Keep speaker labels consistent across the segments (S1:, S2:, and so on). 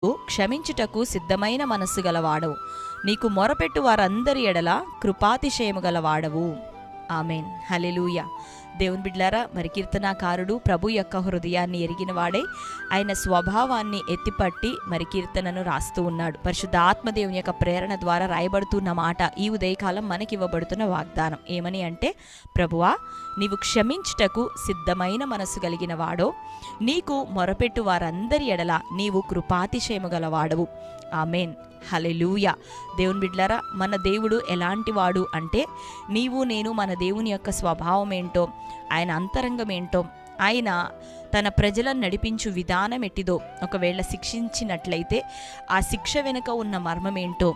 S1: క్షమించుటకు సిద్ధమైన మనస్సు గలవాడవు, నీకు మొరపెట్టు వారందరి ఎడల కృపాతిశయము గలవాడవు. ఆమెన్. హల్లెలూయా. దేవుని బిడ్డలారా, మరి కీర్తనాకారుడు ప్రభు యొక్క హృదయాన్ని ఎరిగిన వాడే ఆయన స్వభావాన్ని ఎత్తిపట్టి మరి కీర్తనను రాస్తూ ఉన్నాడు. పరిశుద్ధాత్మ దేవుని యొక్క ప్రేరణ ద్వారా రాయబడుతున్న మాట ఈ ఉదయకాలం మనకి ఇవ్వబడుతున్న వాగ్దానం ఏమని అంటే, ప్రభువా నీవు క్షమించుటకు సిద్ధమైన మనసు కలిగిన వాడో, నీకు మొరపెట్టు వారందరి ఎడల నీవు కృపాతిశయము గలవాడవు. ఆమెన్. హల్లెలూయా. దేవుని బిడ్డలారా, మన దేవుడు ఎలాంటి వాడు అంటే, నీవు నేను మన దేవుని యొక్క స్వభావం ఏంటో, ఆయన అంతరంగం ఏంటో, ఆయన తన ప్రజలను నడిపించు విధానం ఎట్టిదో, ఒకవేళ శిక్షించినట్లయితే ఆ శిక్ష వెనుక ఉన్న మర్మం ఏంటో,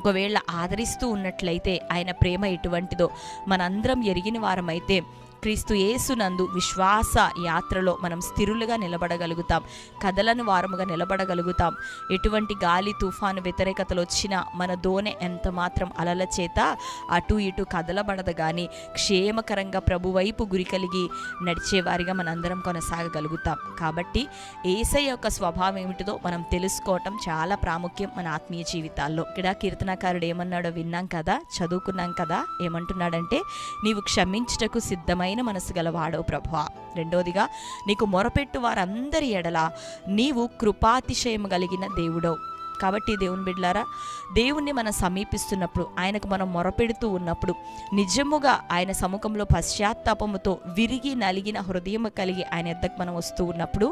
S1: ఒకవేళ ఆదరిస్తూ ఉన్నట్లయితే ఆయన ప్రేమ ఎటువంటిదో మనందరం ఎరిగిన వారమైతే క్రీస్తు యేసునందు విశ్వాస యాత్రలో మనం స్థిరులుగా నిలబడగలుగుతాం, కదలని వారముగా నిలబడగలుగుతాం. ఎటువంటి గాలి తుఫాను వ్యతిరేకతలు వచ్చినా మన దోణె ఎంత మాత్రం అలల చేత అటు ఇటు కదలబడదు, కానీ క్షేమకరంగా ప్రభు వైపు గురి కలిగి నడిచేవారిగా మనందరం కొనసాగగలుగుతాం. కాబట్టి యేసయ్య యొక్క స్వభావం ఏమిటిదో మనం తెలుసుకోవటం చాలా ప్రాముఖ్యం మన ఆత్మీయ జీవితాల్లో. ఇక్కడ కీర్తనకారుడు ఏమన్నాడో విన్నాం కదా, చదువుకున్నాం కదా. ఏమంటున్నాడంటే, నీవు క్షమించుటకు సిద్ధమైన మనసు గలవాడో ప్రభువా. రెండోదిగా, నీకు మొరపెట్టు వారందరి ఎడల నీవు కృపాతిశయము కలిగిన దేవుడో. కాబట్టి దేవుని బిడ్డలారా, దేవుణ్ణి మనం సమీపిస్తున్నప్పుడు, ఆయనకు మనం మొరపెడుతూ ఉన్నప్పుడు, నిజముగా ఆయన సముఖంలో పశ్చాత్తాపముతో విరిగి నలిగిన హృదయం కలిగి ఆయన ఎద్దకు మనం వస్తూ ఉన్నప్పుడు,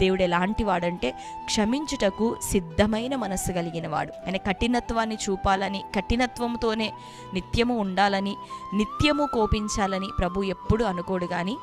S1: దేవుడు ఎలాంటి వాడంటే క్షమించుటకు సిద్ధమైన మనస్సు కలిగిన వాడు. ఆయన కఠినత్వాన్ని చూపాలని, కఠినత్వంతోనే నిత్యము ఉండాలని, నిత్యము కోపించాలని ప్రభు ఎప్పుడు అనుకోడు. కానీ